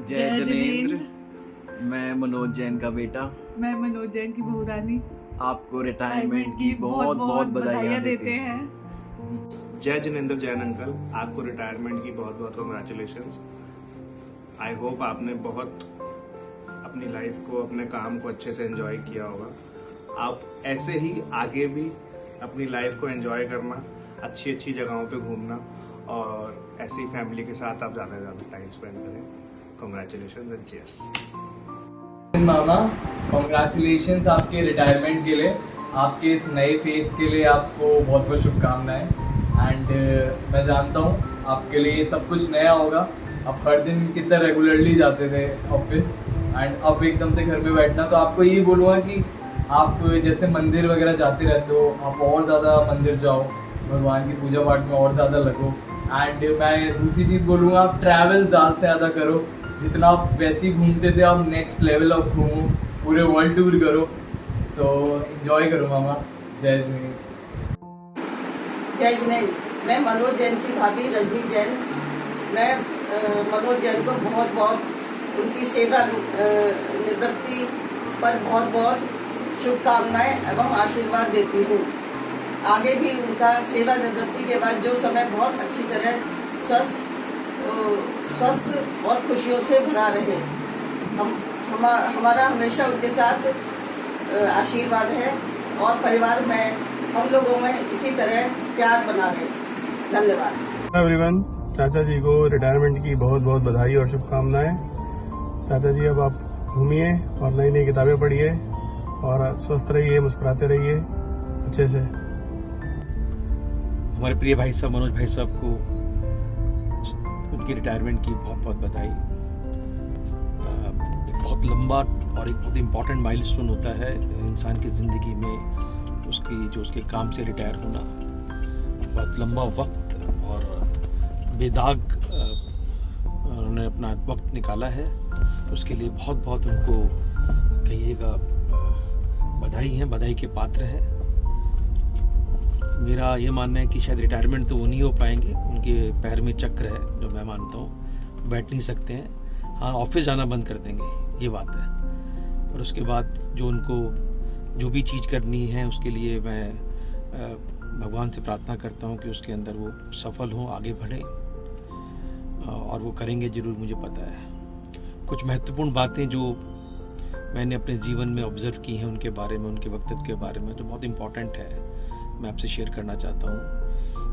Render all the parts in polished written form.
जय जनेंद्र। मैं मनोज जैन का बेटा। मैं मनोज जैन की बहू रानी आपको रिटायरमेंट की बहुत बहुत बधाइयाँ देते हैं। जय जनेंद्र जैन अंकल, आपको रिटायरमेंट की बहुत बहुत कंग्रेचुलेशंस। आई होप आपने बहुत अपनी लाइफ को, अपने काम को अच्छे से एंजॉय किया होगा। आप ऐसे ही आगे भी अपनी लाइफ को एंजॉय करना, अच्छी अच्छी जगहों पे घूमना और ऐसी फैमिली के साथ आप ज़्यादा से ज़्यादा टाइम स्पेंड करें। Congratulations and cheers. Mama, congratulations आपके रिटायरमेंट के लिए, आपके इस नए फेज के लिए आपको बहुत बहुत शुभकामनाएं। एंड मैं जानता हूँ आपके लिए सब कुछ नया होगा। आप हर दिन कितना रेगुलरली जाते थे ऑफिस एंड अब एकदम से घर पे बैठना, तो आपको यही बोलूँगा कि आप जैसे मंदिर वगैरह जाते रहते हो, आप और ज़्यादा मंदिर जाओ, भगवान की पूजा पाठ में और ज़्यादा लगो। एंड मैं दूसरी चीज़ बोलूँगा, आप ट्रैवल ज़्यादा से ज़्यादा करो। जितना आप वैसे ही घूमते थे, आप नेक्स्ट लेवल ऑफ घूमो, पूरे वर्ल्ड टूर करो। सो एंजॉय करो मामा। जय जनेंद्र। जय जनेंद्र। मैं मनोज जैन की भाभी रजनी जैन। मैं मनोज जैन को बहुत बहुत उनकी सेवा निवृत्ति पर बहुत बहुत शुभकामनाएं एवं आशीर्वाद देती हूँ। आगे भी उनका सेवा निवृत्ति के बाद जो समय बहुत अच्छी तरह स्वस्थ और खुशियों से भरा रहे। हमारा हमेशा उनके साथ आशीर्वाद है और परिवार में हम लोगों में इसी तरह प्यार बना रहे। धन्यवाद एवरीवन। चाचा जी को रिटायरमेंट की बहुत बहुत बधाई और शुभकामनाएं। चाचा जी, अब आप घूमिए और नई नई किताबें पढ़िए और स्वस्थ रहिए, मुस्कुराते रहिए अच्छे से। हमारे प्रिय भाई साहब मनोज भाई साहब को उनकी रिटायरमेंट की बहुत बहुत बधाई। एक बहुत लंबा और एक बहुत इम्पॉर्टेंट माइलस्टोन होता है इंसान की ज़िंदगी में, उसके काम से रिटायर होना। बहुत लंबा वक्त और बेदाग उन्होंने अपना वक्त निकाला है, उसके लिए बहुत बहुत उनको कहिएगा बधाई है, बधाई के पात्र हैं। मेरा ये मानना है कि शायद रिटायरमेंट तो वो नहीं हो पाएंगे, उनके पैर में चक्र है जो मैं मानता हूँ, बैठ नहीं सकते हैं। हाँ, ऑफिस जाना बंद कर देंगे, ये बात है। और उसके बाद जो भी चीज़ करनी है उसके लिए मैं भगवान से प्रार्थना करता हूँ कि उसके अंदर वो सफल हों, आगे बढ़ें और वो करेंगे ज़रूर, मुझे पता है। कुछ महत्वपूर्ण बातें जो मैंने अपने जीवन में ऑब्ज़र्व की हैं उनके बारे में, उनके वक्तव्य के बारे में, जो बहुत इम्पॉर्टेंट है, मैं आपसे शेयर करना चाहता हूँ।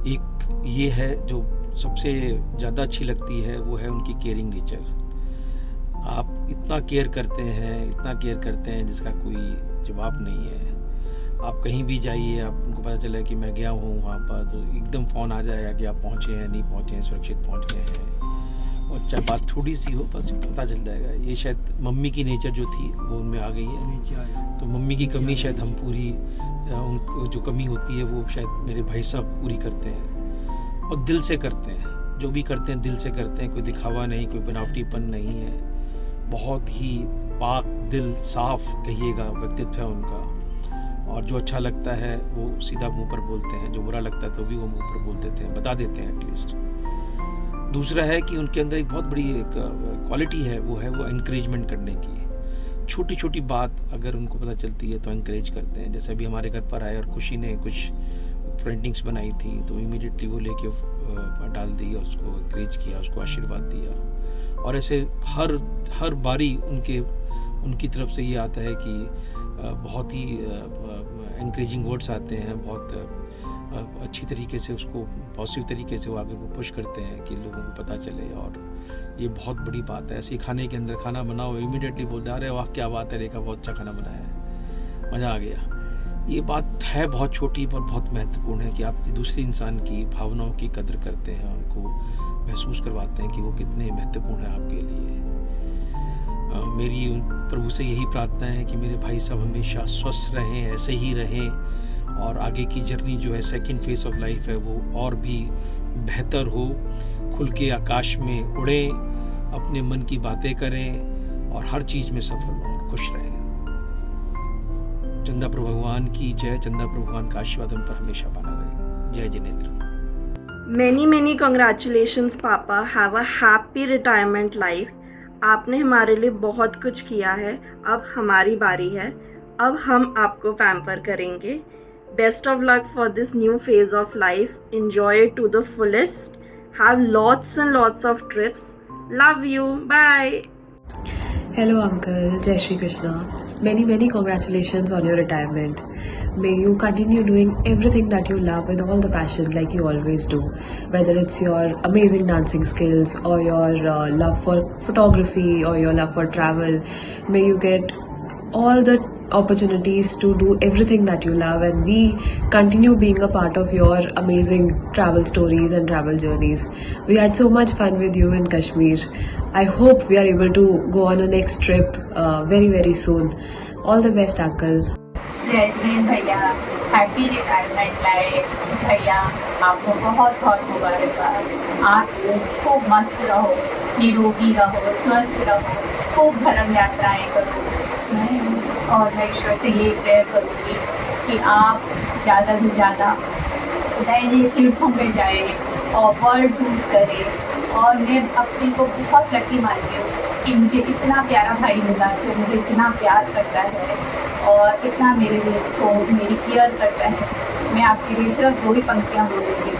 एक ये है जो सबसे ज़्यादा अच्छी लगती है, वो है उनकी केयरिंग नेचर। आप इतना केयर करते हैं जिसका कोई जवाब नहीं है। आप कहीं भी जाइए, आप उनको पता चला कि मैं गया हूँ वहाँ पर, तो एकदम फ़ोन आ जाएगा कि आप पहुँचे हैं, नहीं पहुँचे हैं, सुरक्षित पहुँच गए हैं। और चाहे बात थोड़ी सी हो, बस पता चल जाएगा। ये शायद मम्मी की नेचर जो थी वो उनमें आ गई है। तो मम्मी की कमी शायद हम पूरी, उनको जो कमी होती है वो शायद मेरे भाई साहब पूरी करते हैं और दिल से करते हैं। जो भी करते हैं दिल से करते हैं, कोई दिखावा नहीं, कोई बनावटीपन नहीं है। बहुत ही पाक दिल, साफ कहिएगा व्यक्तित्व है उनका। और जो अच्छा लगता है वो सीधा मुंह पर बोलते हैं, जो बुरा लगता है तो भी वो मुंह पर बोल देते हैं, बता देते हैं एटलीस्ट। दूसरा है कि उनके अंदर एक बहुत बड़ी एक क्वालिटी है, वो एनकरेजमेंट करने की। छोटी छोटी बात अगर उनको पता चलती है तो एनकरेज करते हैं। जैसे अभी हमारे घर पर आए और खुशी ने कुछ पेंटिंग्स बनाई थी, तो इमीडिएटली वो लेके डाल दी और उसको एनकरेज किया, उसको आशीर्वाद दिया। और ऐसे हर बारी उनकी तरफ से ये आता है कि बहुत ही एनकरेजिंग वर्ड्स आते हैं, बहुत अच्छी तरीके से उसको, पॉजिटिव तरीके से वो आगे को पुश करते हैं कि लोगों को पता चले। और ये बहुत बड़ी बात है। ऐसे खाने के अंदर खाना बनाओ, इमीडिएटली बोलते हैं, अरे वाह क्या बात है रेखा, बहुत अच्छा खाना बनाया है, मज़ा आ गया। ये बात है बहुत छोटी पर बहुत महत्वपूर्ण है कि आप दूसरे इंसान की भावनाओं की कदर करते हैं, उनको महसूस करवाते हैं कि वो कितने महत्वपूर्ण है आपके लिए। मेरी प्रभु से यही प्रार्थना है कि मेरे भाई साहब हमेशा स्वस्थ रहें, ऐसे ही रहें, और आगे की जर्नी जो है, सेकंड फेज ऑफ लाइफ है, वो और भी बेहतर हो। खुल के आकाश में उड़ें, अपने मन की बातें करें और हर चीज़ में सफल हों और खुश रहें। चंदा प्रभु भगवान की जय। चंदा प्रभु भगवान का आशीर्वाद उन पर हमेशा बना रहे। जय Jinendra. Many congratulations, Papa. Have a happy retirement life. आपने हमारे लिए बहुत कुछ किया है, अब हमारी बारी है, अब हम आपको पैम्पर करेंगे। Best of luck for this new phase of life, enjoy it to the fullest, have lots and lots of trips, love you, bye. Hello uncle, Jai Shri Krishna. Many congratulations on your retirement. May you continue doing everything that you love with all the passion like you always do. Whether it's your amazing dancing skills or your love for photography or your love for travel. May you get all the opportunities to do everything that you love, and we continue being a part of your amazing travel stories and travel journeys. We had so much fun with you in Kashmir. I hope we are able to go on a next trip very soon. All the best uncle. जय श्री भैया, happy retirement life भैया। आपको बहुत बहुत मुबारकबाद। आप खूब मस्त रहो, निरोगी रहो, स्वस्थ रहो, खूब धर्म यात्राएं करो। और मैं ईश्वर से ये प्रेयर करूँगी कि आप ज़्यादा से ज़्यादा नए नए तीर्थों में जाएं और वर्ल्ड टूर करें। और मैं अपने को बहुत लकी मानती हूँ कि मुझे इतना प्यारा भाई मिला जो मुझे इतना प्यार करता है और इतना मेरे लिए को मेरी केयर करता है। मैं आपके लिए सिर्फ 2 ही पंक्तियाँ बोलूँगी।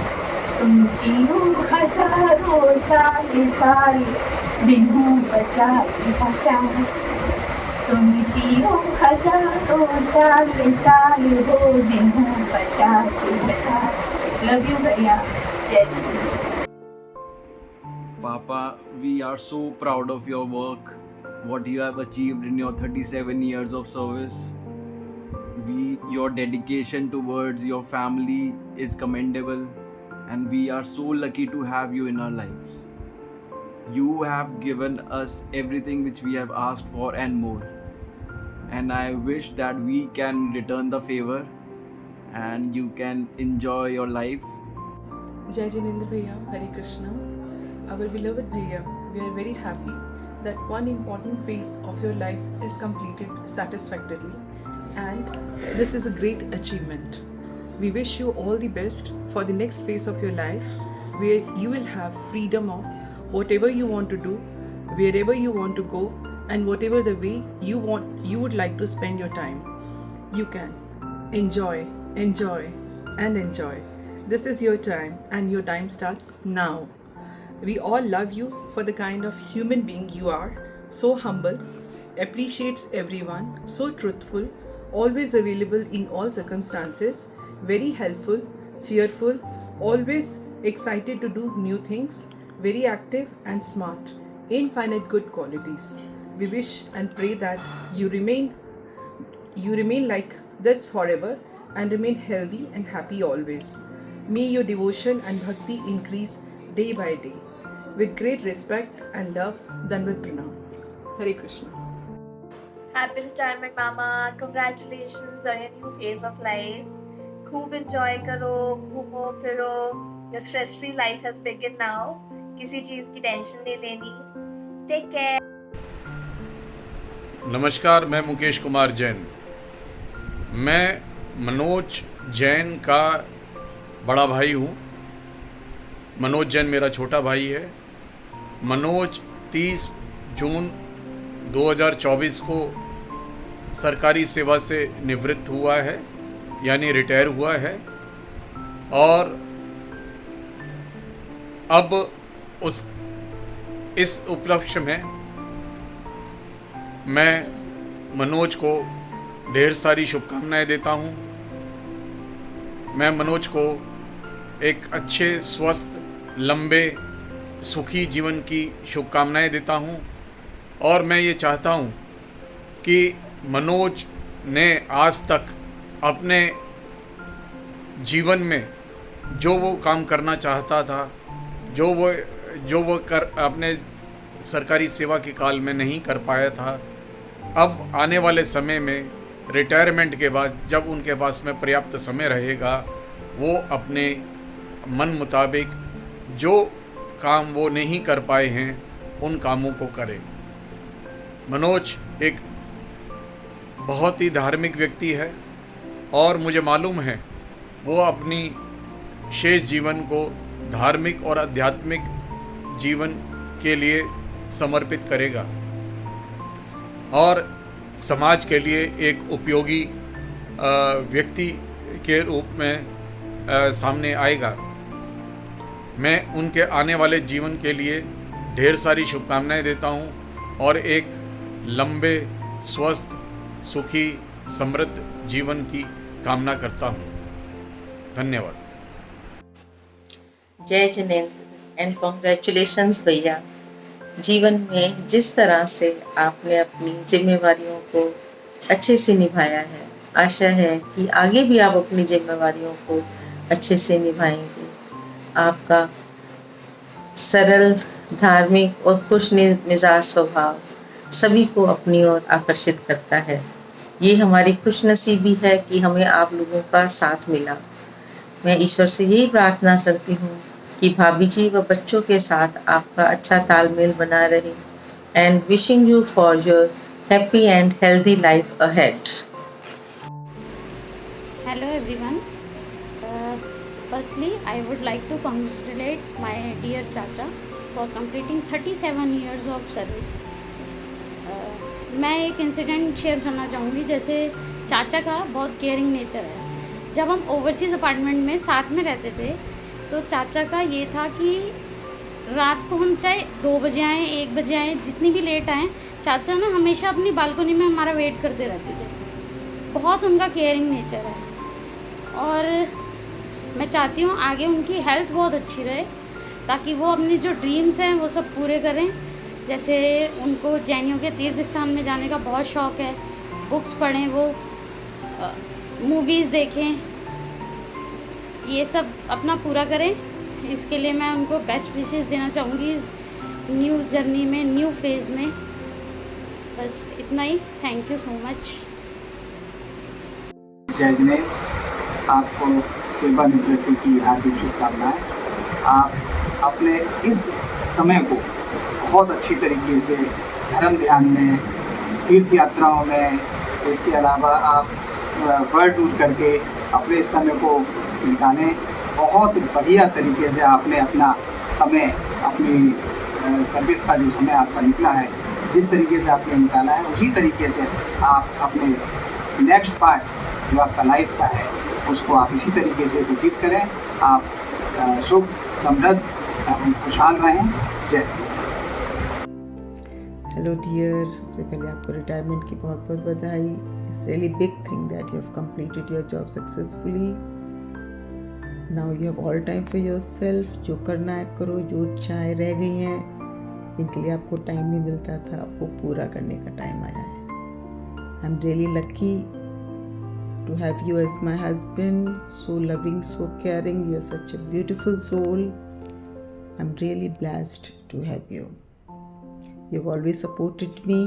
तुम जियो हजारों साल, दिन हो 50 तुम जियो हजारों साल हो, दिन हो 50। लव यू भैया, जय Shri. Papa, we are so proud of your work, what you have achieved in your 37 years of service. Your dedication towards your family is commendable, and we are so lucky to have you in our lives. You have given us everything which we have asked for and more. And I wish that we can return the favor and you can enjoy your life. Jai Jinendra Bhaiya, Hare Krishna. Our beloved Bhaiya, we are very happy that one important phase of your life is completed satisfactorily, and this is a great achievement. We wish you all the best for the next phase of your life, where you will have freedom of whatever you want to do, wherever you want to go, and whatever the way you would like to spend your time. You can enjoy and enjoy. This is your time, and your time starts now. We all love you for the kind of human being you are, so humble, appreciates everyone, so truthful, always available in all circumstances, very helpful, cheerful, always excited to do new things, very active and smart, infinite good qualities. We wish and pray that you remain like this forever and remain healthy and happy always. May your devotion and bhakti increase day by day. With great respect and love, Dandavat Pranam. Hare Krishna. Happy retirement, Mama. Congratulations on your new phase of life. खूब enjoy करो, घूमो फिरो. Your stress-free life has begun now. किसी चीज़ की tension नहीं लेनी. Take care. नमस्कार, मैं मुकेश कुमार जैन। मैं मनोज जैन का बड़ा भाई हूँ। मनोज जैन मेरा छोटा भाई है। मनोज 30 जून 2024 को सरकारी सेवा से निवृत्त हुआ है, यानी रिटायर हुआ है। और अब इस उपलक्ष्य में मैं मनोज को ढेर सारी शुभकामनाएं देता हूं। मैं मनोज को एक अच्छे, स्वस्थ, लंबे, सुखी जीवन की शुभकामनाएं देता हूं। और मैं ये चाहता हूं कि मनोज ने आज तक अपने जीवन में जो वो काम करना चाहता था, जो वो अपने सरकारी सेवा के काल में नहीं कर पाया था, अब आने वाले समय में रिटायरमेंट के बाद जब उनके पास में पर्याप्त समय रहेगा, वो अपने मन मुताबिक जो काम वो नहीं कर पाए हैं उन कामों को करें। मनोज एक बहुत ही धार्मिक व्यक्ति है और मुझे मालूम है वो अपनी शेष जीवन को धार्मिक और आध्यात्मिक जीवन के लिए समर्पित करेगा और समाज के लिए एक उपयोगी व्यक्ति के रूप में सामने आएगा। मैं उनके आने वाले जीवन के लिए ढेर सारी शुभकामनाएं देता हूं और एक लंबे, स्वस्थ, सुखी, समृद्ध जीवन की कामना करता हूं। धन्यवाद। जय जिनेंद्र एंड कॉन्ग्रेचुलेशंस भैया। जीवन में जिस तरह से आपने अपनी जिम्मेवारियों को अच्छे से निभाया है, आशा है कि आगे भी आप अपनी जिम्मेवारियों को अच्छे से निभाएंगे। आपका सरल, धार्मिक और खुश मिजाज स्वभाव सभी को अपनी ओर आकर्षित करता है। ये हमारी खुशनसीबी है कि हमें आप लोगों का साथ मिला। मैं ईश्वर से यही प्रार्थना करती हूँ कि भाभी जी व बच्चों के साथ आपका अच्छा तालमेल बना रहे and wishing you for your happy and healthy life ahead. Hello everyone. Firstly, I would like to congratulate my dear Chacha for completing 37 years of service. मैं एक इंसिडेंट शेयर करना चाहूँगी। जैसे चाचा का बहुत केयरिंग नेचर है। जब हम ओवरसीज़ अपार्टमेंट में साथ में रहते थे तो चाचा का ये था कि रात को हम चाहे 2 बजे आएँ, 1 बजे आएँ, जितनी भी लेट आएँ, चाचा ना हमेशा अपनी बालकनी में हमारा वेट करते रहते थे। बहुत उनका केयरिंग नेचर है और मैं चाहती हूँ आगे उनकी हेल्थ बहुत अच्छी रहे ताकि वो अपने जो ड्रीम्स हैं वो सब पूरे करें। जैसे उनको जैनियों के तीर्थ स्थान में जाने का बहुत शौक़ है, बुक्स पढ़ें, वो मूवीज़ देखें, ये सब अपना पूरा करें। इसके लिए मैं उनको बेस्ट विशेस देना चाहूँगी इस न्यू जर्नी में, न्यू फेज़ में। बस इतना ही। Thank you so much. जय जिनेंद्र, आपको सेवानिवृत्ति की हार्दिक शुभकामनाएं। आप अपने इस समय को बहुत अच्छी तरीके से धर्म ध्यान में, तीर्थ यात्राओं में, इसके अलावा आप वर्ल्ड टूर करके अपने इस समय को निकालें। बहुत बढ़िया तरीके से आपने अपना समय, अपनी सर्विस का जो समय आपका निकला है, जिस तरीके से आपने निकाला है, उसी तरीके से आप अपने नेक्स्ट पार्ट जो आपका लाइफ का है उसको आप इसी तरीके से व्यतीत करें। आप सुख, समृद्ध एवं खुशहाल रहें। जय हिंद। हेलो डियर, सबसे पहले आपको रिटायरमेंट की बहुत बहुत बधाई। It's really big thing that you have completed your job successfully. Now you have all time for yourself. जो करना है करो, जो इच्छाएं रह गई हैं इनके लिए आपको टाइम नहीं मिलता था, आपको पूरा करने का टाइम आया है। I am really lucky to have you as my husband, so loving, so caring. You are such a beautiful soul. I'm really blessed to have you. You've always supported me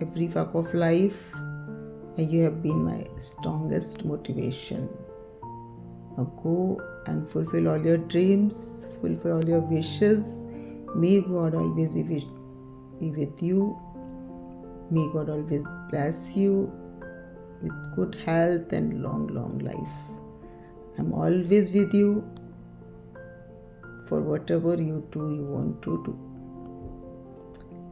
every walk of life and you have been my strongest motivation. Now go and fulfill all your dreams, fulfill all your wishes. May God always be with you. May God always bless you with good health and long life. I'm always with you for whatever you want to do.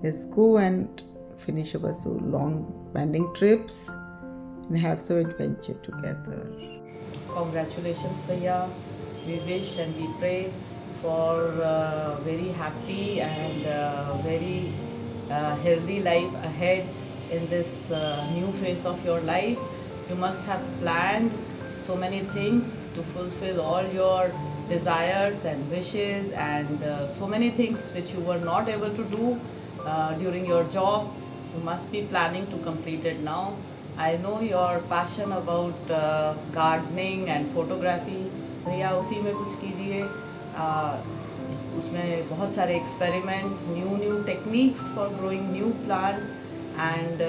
Let's go and finish our so long pending trips and have some adventure together. Congratulations भैया. We wish and we pray for very happy and very healthy life ahead in this new phase of your life. You must have planned so many things to fulfill all your desires and wishes and so many things which you were not able to do during your job. You must be planning to complete it now. I know your passion about gardening and photography. भैया उसी में कुछ कीजिए। उसमें बहुत सारे experiments, new techniques for growing new plants. And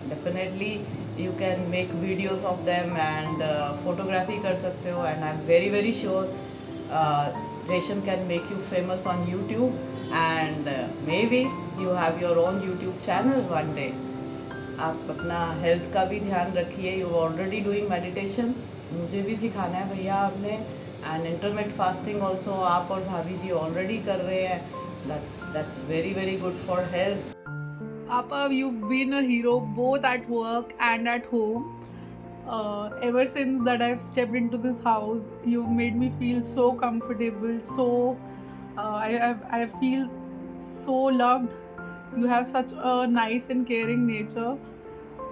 definitely you can make videos of them and photography कर सकते हो and I'm very sure Resham can make you famous on YouTube and maybe you have your own YouTube channel one day. आप अपना health का भी ध्यान रखिए। You already doing meditation, मुझे भी सिखाना है भैया आपने, एंड इंटरमिट फास्टिंग ऑल्सो आप और भाभी जी ऑलरेडी कर रहे हैं। That's very, very good for health. Papa, you've been a hero both at work and at home. Ever since that I've stepped into this house, you've made me feel so comfortable. I feel so loved. You have such a nice and caring nature.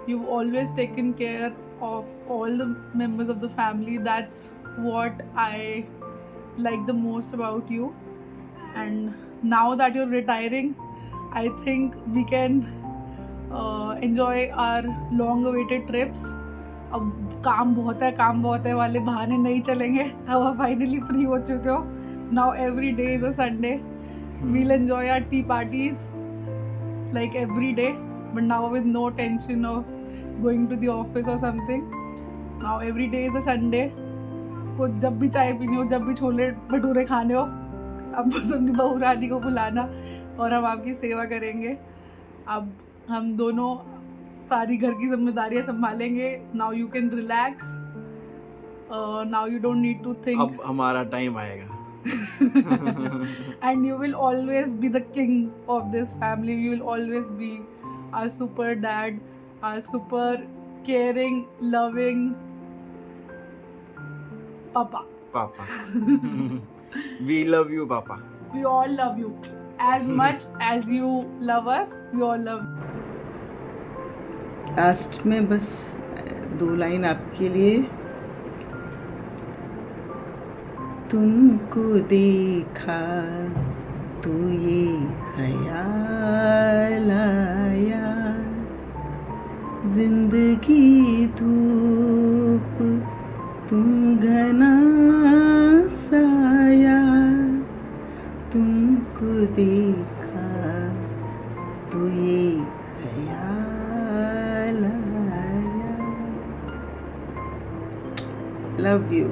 You've always taken care of all the members of the family. That's what I like the most about you. And now that you're retiring, I think we can enjoy our long-awaited trips. अब काम बहुत है वाले बहाने नहीं चलेंगे. अब आप फाइनली फ्री हो चुके हो. Now every day is a Sunday. We'll enjoy our tea parties like every day, but now with no tension of going to the office or something. Now every day is a Sunday. आपको जब भी चाय पीनी हो, जब भी छोले भटूरे खाने हो, अब बस अपनी बहू रानी को बुलाना और हम आपकी सेवा करेंगे. अब हम दोनों सारी घर की जिम्मेदारियां संभालेंगे. Now you can relax. Now you don't need to think. अब हमारा टाइम आएगा. And you will always be the king of this family. You will always be our super dad, our super caring, loving papa. We love you, Papa. We all love you as much as you love us. We all love you. Last में बस 2 line आपके लिए. तुमको देखा तो ये ख्याल आया, जिंदगी धूप तुम घना साया, तुमको देखा तो ये ख्याल आया. Love you.